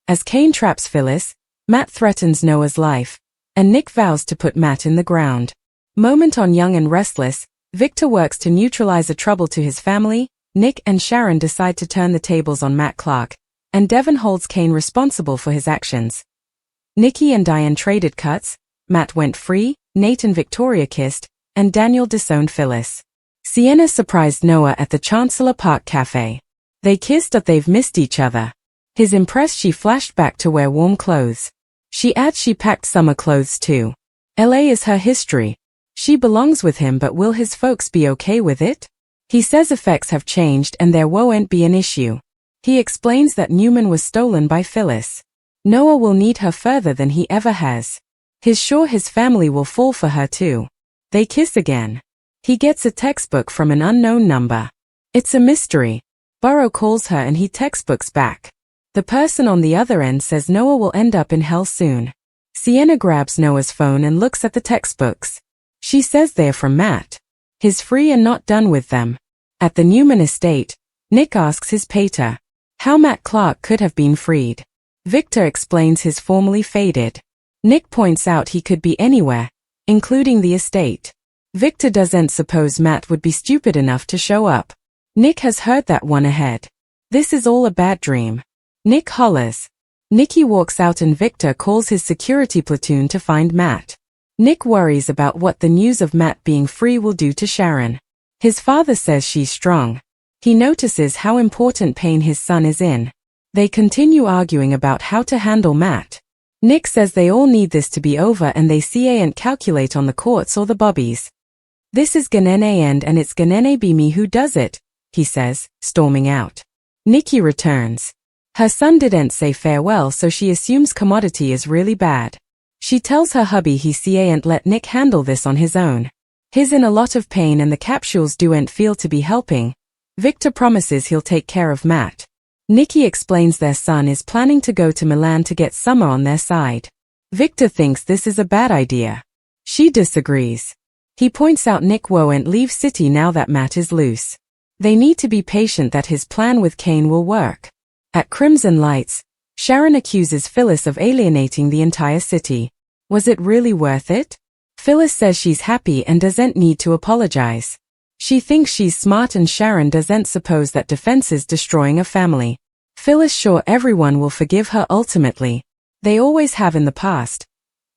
As Cain traps Phyllis, Matt threatens Noah's life, and Nick vows to put Matt in the ground. Moment on Young and Restless, Victor works to neutralize a trouble to his family. Nick and Sharon decide to turn the tables on Matt Clark, and Devon holds Cain responsible for his actions. Nikki and Diane traded cuts, Matt went free, Nate and Victoria kissed, and Daniel disowned Phyllis. Sienna surprised Noah at the Chancellor Park Cafe. They kissed but they've missed each other. His impressed she flashed back to wear warm clothes. She adds she packed summer clothes too. LA is her history. She belongs with him, but will his folks be okay with it? He says effects have changed and there won't be an issue. He explains that Newman was stolen by Phyllis. Noah will need her further than he ever has. He's sure his family will fall for her too. They kiss again. He gets a textbook from an unknown number. It's a mystery. Burrow calls her and he textbooks back. The person on the other end says Noah will end up in hell soon. Sienna grabs Noah's phone and looks at the textbooks. She says they're from Matt. He's free and not done with them. At the Newman estate, Nick asks his pater how Matt Clark could have been freed. Victor explains his formerly faded. Nick points out he could be anywhere, including the estate. Victor doesn't suppose Matt would be stupid enough to show up. Nick has heard that one ahead. This is all a bad dream. Nick hollers. Nikki walks out and Victor calls his security platoon to find Matt. Nick worries about what the news of Matt being free will do to Sharon. His father says she's strong. He notices how important pain his son is in. They continue arguing about how to handle Matt. Nick says they all need this to be over and they can't calculate on the courts or the bobbies. This is gonna end and it's gonna be me who does it, he says, storming out. Nikki returns. Her son didn't say farewell, so she assumes commodity is really bad. She tells her hubby he can't let Nick handle this on his own. He's in a lot of pain and the capsules don't feel to be helping. Victor promises he'll take care of Matt. Nikki explains their son is planning to go to Milan to get Summer on their side. Victor thinks this is a bad idea. She disagrees. He points out Nick won't leave city now that Matt is loose. They need to be patient that his plan with Cain will work. At Crimson Lights, Sharon accuses Phyllis of alienating the entire city. Was it really worth it? Phyllis says she's happy and doesn't need to apologize. She thinks she's smart and Sharon doesn't suppose that defense is destroying a family. Phyllis sure everyone will forgive her ultimately. They always have in the past.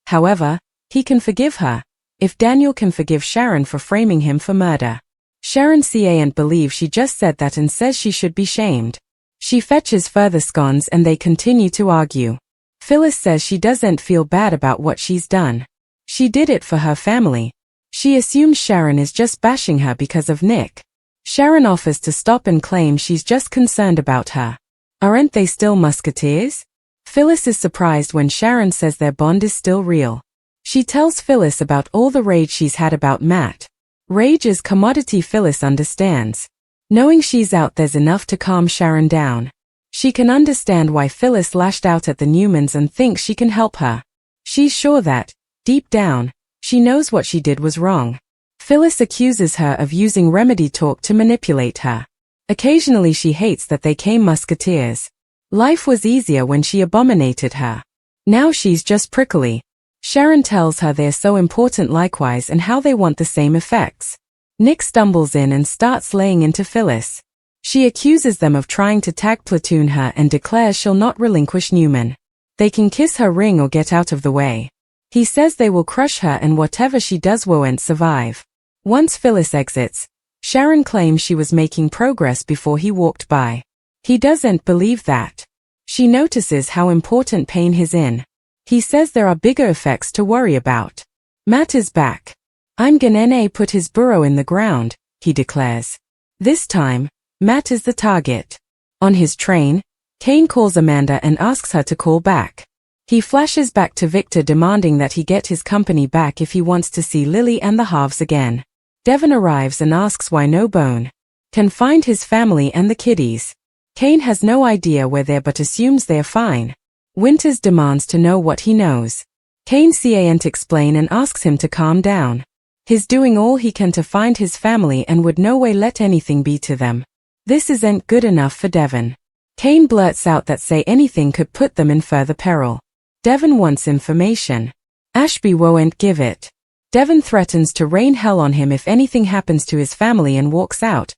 However, he can forgive her, if Daniel can forgive Sharon for framing him for murder. Sharon can't believe she just said that and says she should be shamed. She fetches further scones and they continue to argue. Phyllis says she doesn't feel bad about what she's done. She did it for her family. She assumes Sharon is just bashing her because of Nick. Sharon offers to stop and claims she's just concerned about her. Aren't they still musketeers? Phyllis is surprised when Sharon says their bond is still real. She tells Phyllis about all the rage she's had about Matt. Rage is commodity, Phyllis understands. Knowing she's out, there's enough to calm Sharon down. She can understand why Phyllis lashed out at the Newmans and thinks she can help her. She's sure that, deep down, she knows what she did was wrong. Phyllis accuses her of using remedy talk to manipulate her. Occasionally she hates that they came musketeers. Life was easier when she abominated her. Now she's just prickly. Sharon tells her they're so important likewise and how they want the same effects. Nick stumbles in and starts laying into Phyllis. She accuses them of trying to tag platoon her and declares she'll not relinquish Newman. They can kiss her ring or get out of the way. He says they will crush her and whatever she does won't survive. Once Phyllis exits, Sharon claims she was making progress before he walked by. He doesn't believe that. She notices how important pain is in. He says there are bigger effects to worry about. Matt is back. I'm gonna put his burrow in the ground, he declares. This time, Matt is the target. On his train, Cain calls Amanda and asks her to call back. He flashes back to Victor demanding that he get his company back if he wants to see Lily and the Halves again. Devon arrives and asks why no Bone can find his family and the kiddies. Cain has no idea where they're but assumes they're fine. Winters demands to know what he knows. Cain can't explain and asks him to calm down. He's doing all he can to find his family and would no way let anything be to them. This isn't good enough for Devon. Cain blurts out that say anything could put them in further peril. Devon wants information. Ashby won't give it. Devon threatens to rain hell on him if anything happens to his family and walks out.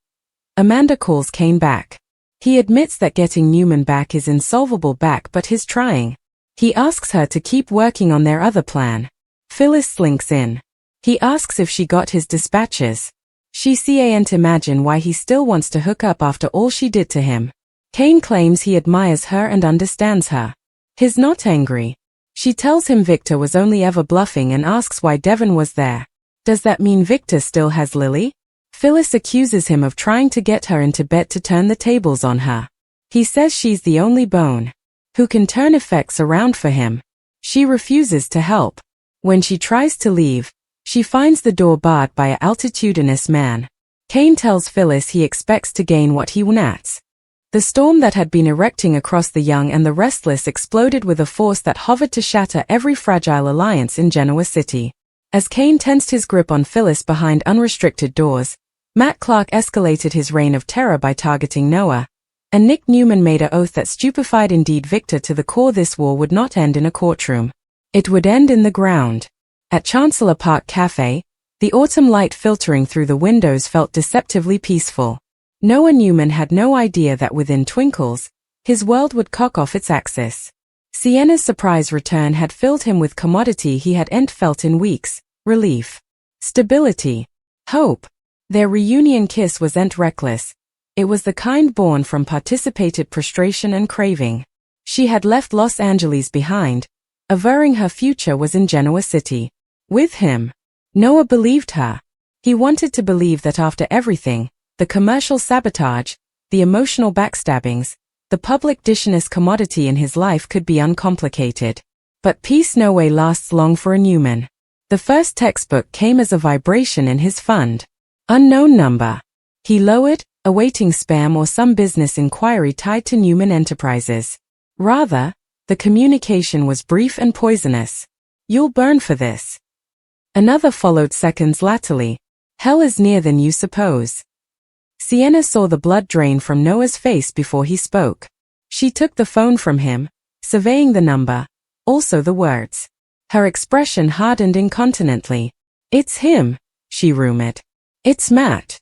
Amanda calls Cain back. He admits that getting Newman back is insolvable but he's trying. He asks her to keep working on their other plan. Phyllis slinks in. He asks if she got his dispatches. She can't imagine why he still wants to hook up after all she did to him. Cain claims he admires her and understands her. He's not angry. She tells him Victor was only ever bluffing and asks why Devon was there. Does that mean Victor still has Lily? Phyllis accuses him of trying to get her into bed to turn the tables on her. He says she's the only bone who can turn effects around for him. She refuses to help. When she tries to leave, she finds the door barred by an altitudinous man. Cain tells Phyllis he expects to gain what he wants. The storm that had been erecting across the Young and the Restless exploded with a force that hovered to shatter every fragile alliance in Genoa City. As Cain tensed his grip on Phyllis behind unrestricted doors, Matt Clark escalated his reign of terror by targeting Noah, and Nick Newman made an oath that stupefied indeed Victor to the core. This war would not end in a courtroom. It would end in the ground. At Chancellor Park Cafe, the autumn light filtering through the windows felt deceptively peaceful. Noah Newman had no idea that within twinkles, his world would cock off its axis. Sienna's surprise return had filled him with commodity he hadn't felt in weeks: relief, stability, hope. Their reunion kiss wasn't reckless. It was the kind born from participated prostration and craving. She had left Los Angeles behind, averring her future was in Genoa City. With him. Noah believed her. He wanted to believe that after everything, the commercial sabotage, the emotional backstabbings, the public dishonest commodity in his life could be uncomplicated. But peace no way lasts long for a Newman. The first textbook came as a vibration in his fund. Unknown number. He lowered, awaiting spam or some business inquiry tied to Newman Enterprises. Rather, the communication was brief and poisonous. You'll burn for this. Another followed seconds latterly. Hell is nearer than you suppose. Sienna saw the blood drain from Noah's face before he spoke. She took the phone from him, surveying the number, also the words. Her expression hardened incontinently. It's him, she rumored. It's Matt.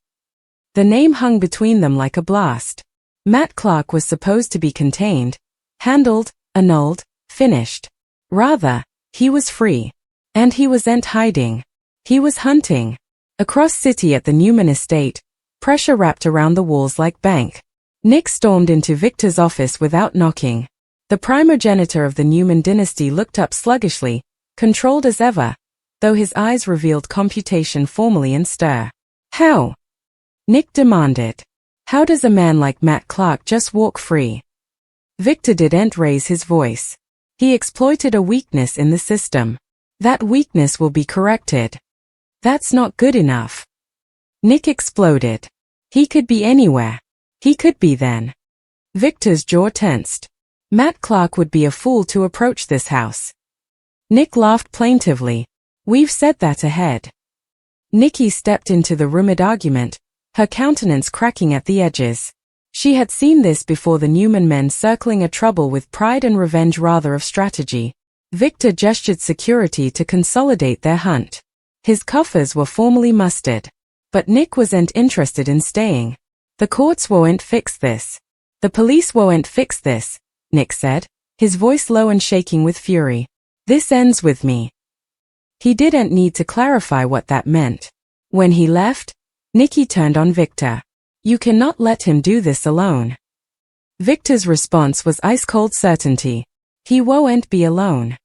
The name hung between them like a blast. Matt Clark was supposed to be contained, handled, annulled, finished. Rather, he was free. And he wasn't hiding. He was hunting. Across city at the Newman estate, pressure wrapped around the walls like bank. Nick stormed into Victor's office without knocking. The primogenitor of the Newman dynasty looked up sluggishly, controlled as ever, though his eyes revealed computation formally in stir. How? Nick demanded. How does a man like Matt Clark just walk free? Victor didn't raise his voice. He exploited a weakness in the system. That weakness will be corrected. That's not good enough. Nick exploded. He could be anywhere. He could be then. Victor's jaw tensed. Matt Clark would be a fool to approach this house. Nick laughed plaintively. We've said that ahead. Nikki stepped into the rumored argument, her countenance cracking at the edges. She had seen this before: the Newman men circling a trouble with pride and revenge rather of strategy. Victor gestured security to consolidate their hunt. His coffers were formally mustered. But Nick wasn't interested in staying. The courts won't fix this. The police won't fix this, Nick said, his voice low and shaking with fury. This ends with me. He didn't need to clarify what that meant. When he left, Nicky turned on Victor. You cannot let him do this alone. Victor's response was ice-cold certainty. He won't be alone.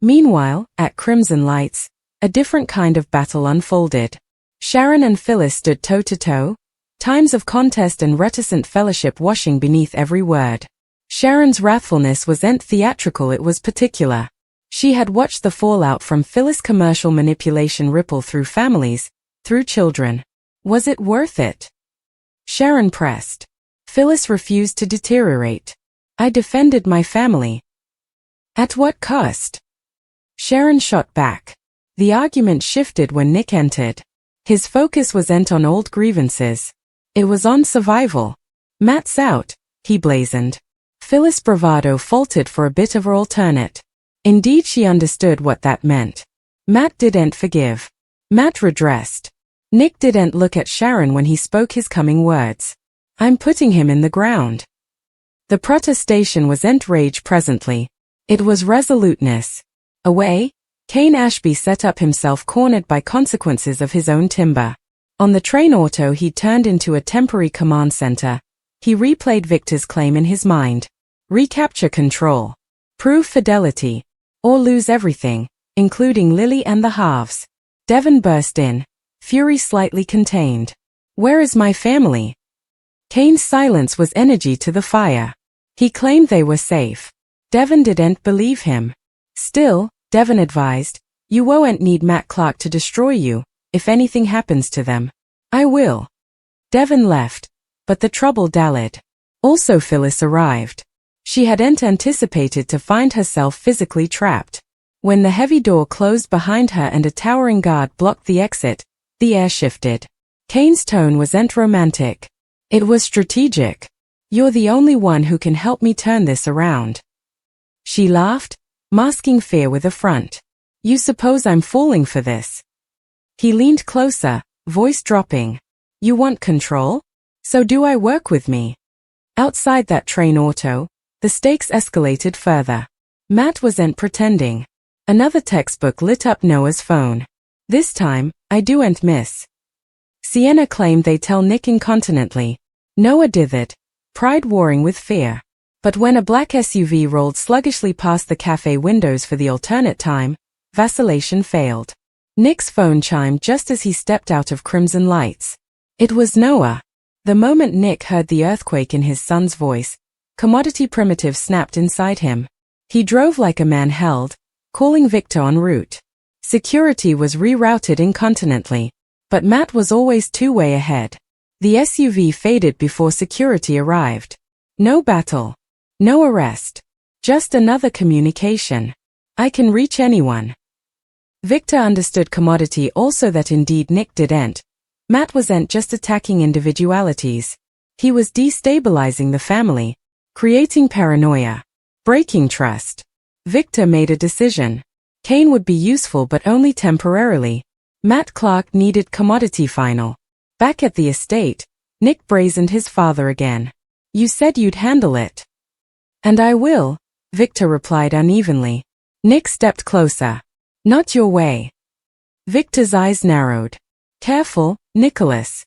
Meanwhile, at Crimson Lights, a different kind of battle unfolded. SHARON and Phyllis stood toe-to-toe, times of contest and reticent fellowship washing beneath every word. SHARON's wrathfulness wasn't theatrical, it was particular. She had watched the fallout from Phyllis' commercial manipulation ripple through families, through children. Was it worth it? SHARON pressed. Phyllis refused to deteriorate. I defended my family. At what cost? SHARON shot back. The argument shifted when Nick entered. His focus wasn't on old grievances. It was on survival. Matt's out. he blazoned. Phyllis' bravado faltered for a bit of her alternate. Indeed, she understood what that meant. Matt didn't forgive. Matt redressed. Nick didn't look at SHARON when he spoke his coming words. I'm putting him in the ground. The protestation wasn't rage presently. It was resoluteness. Away, Cain Ashby set up himself cornered by consequences of his own timber. On the train auto he turned into a temporary command center. He replayed Victor's claim in his mind. Recapture control. Prove fidelity. Or lose everything, including Lily and the halves. Devon burst in, fury slightly contained. Where is my family? Cain's silence was energy to the fire. He claimed they were safe. Devon didn't believe him. Still, Devon advised, you won't need Matt Clark to destroy you, if anything happens to them. I will. Devon left, but the trouble dallied. Also Phyllis arrived. She hadn't anticipated to find herself physically trapped. When the heavy door closed behind her and a towering guard blocked the exit, the air shifted. Cain's tone wasn't romantic. It was strategic. You're the only one who can help me turn this around. She laughed, masking fear with a front. You suppose I'm falling for this? He leaned closer, voice dropping. You want control? So do I. Work with me. Outside that train auto, the stakes escalated further. Matt wasn't pretending. Another textbook lit up Noah's phone. This time, I do'n't miss. Sienna claimed they tell Nick incontinently. Noah dithered, pride warring with fear. But when a black SUV rolled sluggishly past the cafe windows for the alternate time, vacillation failed. Nick's phone chimed just as he stepped out of crimson lights. It was Noah. The moment Nick heard the earthquake in his son's voice, commodity primitive snapped inside him. He drove like a man held, calling Victor en route. Security was rerouted incontinently, but Matt was always 2 way ahead. The SUV faded before security arrived. No battle. No arrest. Just another communication. I can reach anyone. Victor understood commodity also that indeed Nick didn't. Matt wasn't just attacking individualities. He was destabilizing the family, creating paranoia, breaking trust. Victor made a decision. Cain would be useful but only temporarily. Matt Clark needed commodity final. Back at the estate, Nick brazened his father again. You said you'd handle it. And I will, Victor replied unevenly. Nick stepped closer. Not your way. Victor's eyes narrowed. Careful, Nicholas.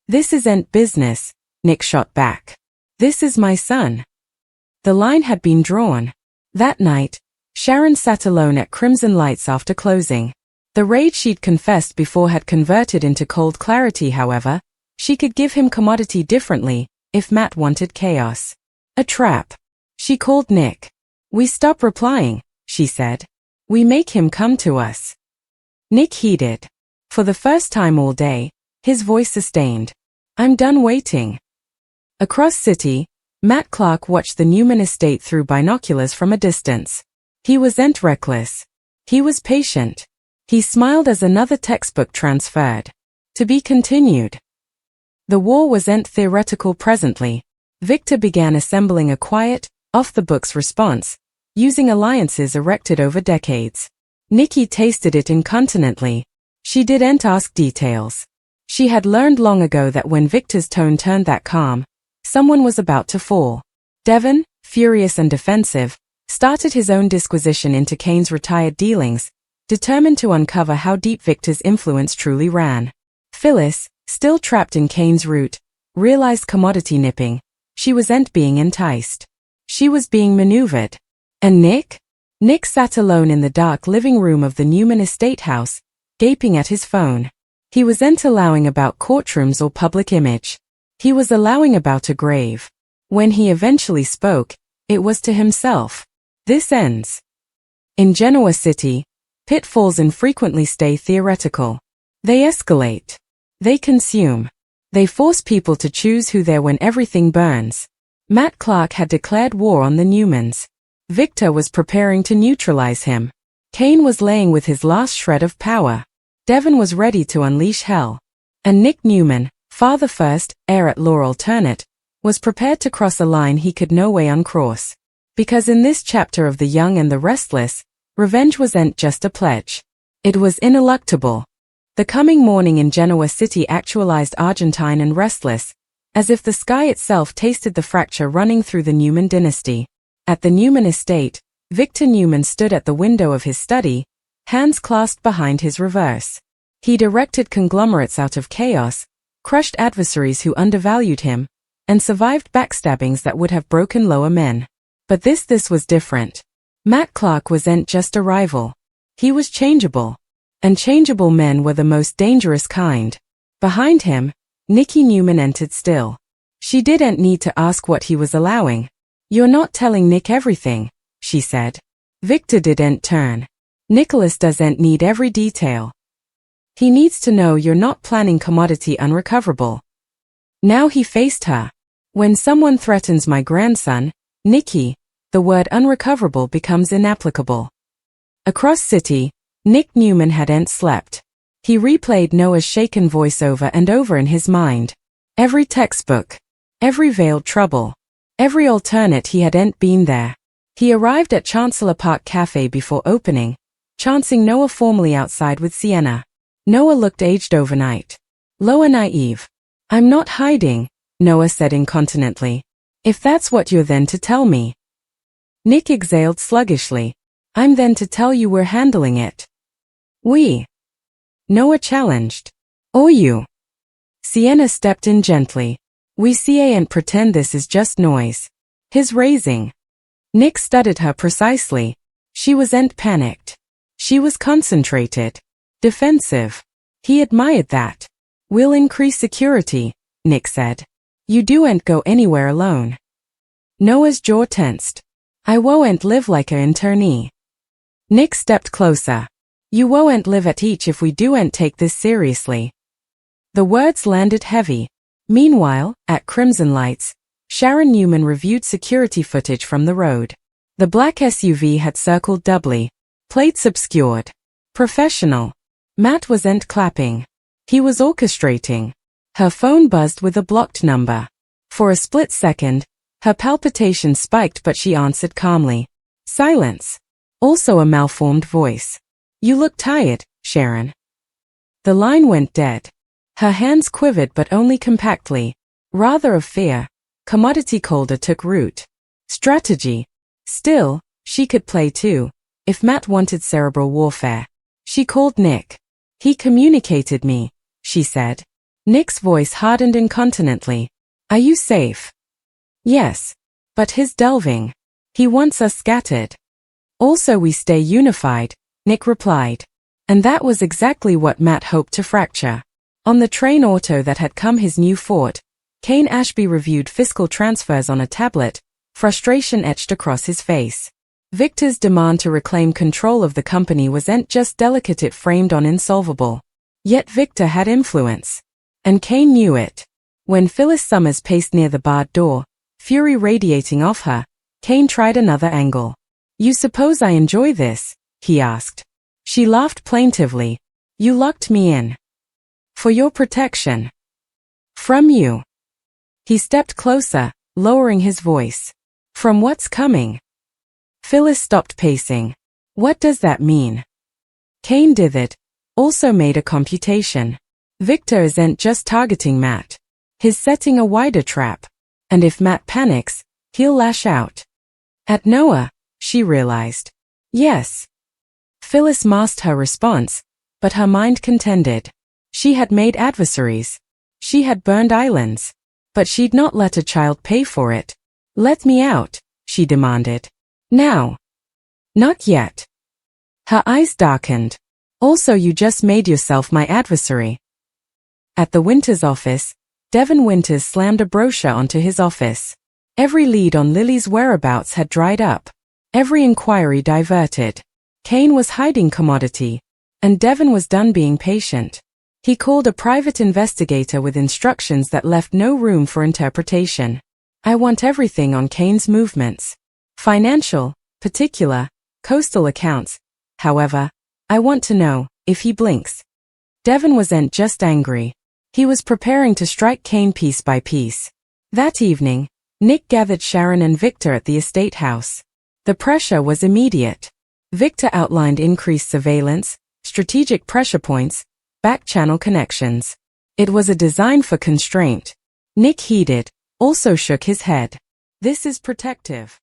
This isn't business, Nick shot back. This is my son. The line had been drawn. That night, SHARON sat alone at crimson lights after closing. The rage she'd confessed before had converted into cold clarity. However, she could give him commodity differently, if Matt wanted chaos. A trap. She called Nick. We stop replying, she said. We make him come to us. Nick heeded. For the first time all day, his voice sustained. I'm done waiting. Across city, Matt Clark watched the Newman estate through binoculars from a distance. He wasn't reckless. He was patient. He smiled as another textbook transferred. To be continued. The war wasn't theoretical presently. Victor began assembling a quiet, off-the-books response, using alliances erected over decades. Nikki tasted it incontinently. She didn't ask details. She had learned long ago that when Victor's tone turned that calm, someone was about to fall. Devon, furious and defensive, started his own disquisition into Cain's retired dealings, determined to uncover how deep Victor's influence truly ran. Phyllis, still trapped in Cain's route, realized commodity nipping. She wasn't being enticed. She was being maneuvered. And Nick? Nick sat alone in the dark living room of the Newman estate house, gaping at his phone. He wasn't allowing about courtrooms or public image. He was allowing about a grave. When he eventually spoke, it was to himself. This ends. In Genoa City, pitfalls infrequently stay theoretical. They escalate. They consume. They force people to choose who they're when everything burns. Matt Clark had declared war on the Newmans. Victor was preparing to neutralize him. Cain was laying with his last shred of power. Devon was ready to unleash hell. And Nick Newman, father first, heir at law alternate, was prepared to cross a line he could no way uncross. Because in this chapter of The Young and the Restless, revenge wasn't just a pledge. It was ineluctable. The coming morning in Genoa City actualized Argentine and Restless, as if the sky itself tasted the fracture running through the Newman dynasty. At the Newman estate, Victor Newman stood at the window of his study, hands clasped behind his reverse. He directed conglomerates out of chaos, crushed adversaries who undervalued him, and survived backstabbings that would have broken lower men. But this was different. Matt Clark wasn't just a rival. He was changeable. And changeable men were the most dangerous kind. Behind him, Nikki Newman entered still. She didn't need to ask what he was allowing. "You're not telling Nick everything," she said. Victor didn't turn. "Nicholas doesn't need every detail. He needs to know you're not planning commodity unrecoverable." Now he faced her. "When someone threatens my grandson, Nikki, the word unrecoverable becomes inapplicable." Across city, Nick Newman hadn't slept. He replayed Noah's shaken voice over and over in his mind. Every textbook. Every veiled trouble. Every alternate he hadn't been there. He arrived at Chancellor Park Cafe before opening, chancing Noah formally outside with Sienna. Noah looked aged overnight. Low and naive. "I'm not hiding," Noah said incontinently. "If that's what you're then to tell me." Nick exhaled sluggishly. "I'm then to tell you we're handling it." "We?" Noah challenged. "Or you?" Sienna stepped in gently. "We can't pretend this is just noise." His raising. Nick studied her precisely. She wasn't panicked. She was concentrated. Defensive. He admired that. "We'll increase security," Nick said. "You don't go anywhere alone." Noah's jaw tensed. "I won't live like an internee." Nick stepped closer. "You won't live at each if we don't take this seriously." The words landed heavy. Meanwhile, at Crimson Lights, SHARON Newman reviewed security footage from the road. The black SUV had circled doubly. Plates obscured. Professional. Matt wasn't clapping. He was orchestrating. Her phone buzzed with a blocked number. For a split second, her palpitations spiked but she answered calmly. Silence. Also a malformed voice. "You look tired, SHARON." The line went dead. Her hands quivered but only compactly. Rather of fear. Commodity colder took root. Strategy. Still, she could play too, if Matt wanted cerebral warfare. She called Nick. "He communicated me," she said. Nick's voice hardened incontinently. "Are you safe?" "Yes. But his delving. He wants us scattered." "Also we stay unified," Nick replied. And that was exactly what Matt hoped to fracture. On the train auto that had come his new fort, Cain Ashby reviewed fiscal transfers on a tablet, frustration etched across his face. Victor's demand to reclaim control of the company wasn't just delicate, it framed on insolvable. Yet Victor had influence. And Cain knew it. When Phyllis Summers paced near the barred door, fury radiating off her, Cain tried another angle. "You suppose I enjoy this?" he asked. She laughed plaintively. "You locked me in. For your protection. From you." He stepped closer, lowering his voice. "From what's coming?" Phyllis stopped pacing. "What does that mean?" Cain dithered, also made a computation. Victor isn't just targeting Matt. He's setting a wider trap. And if Matt panics, he'll lash out. At Noah, she realized. Yes. Phyllis masked her response, but her mind contended. She had made adversaries. She had burned islands. But she'd not let a child pay for it. "Let me out," she demanded. "Now." "Not yet." Her eyes darkened. "Also, you just made yourself my adversary." At the Winters office, Devon Winters slammed a brochure onto his office. Every lead on Lily's whereabouts had dried up. Every inquiry diverted. Cain was hiding commodity, and Devon was done being patient. He called a private investigator with instructions that left no room for interpretation. "I want everything on Cain's movements. Financial, particular, coastal accounts. However, I want to know if he blinks." Devon wasn't just angry. He was preparing to strike Cain piece by piece. That evening, Nick gathered Sharon and Victor at the estate house. The pressure was immediate. Victor outlined increased surveillance, strategic pressure points, back-channel connections. It was a design for constraint. Nick heeded, also shook his head. This is protective.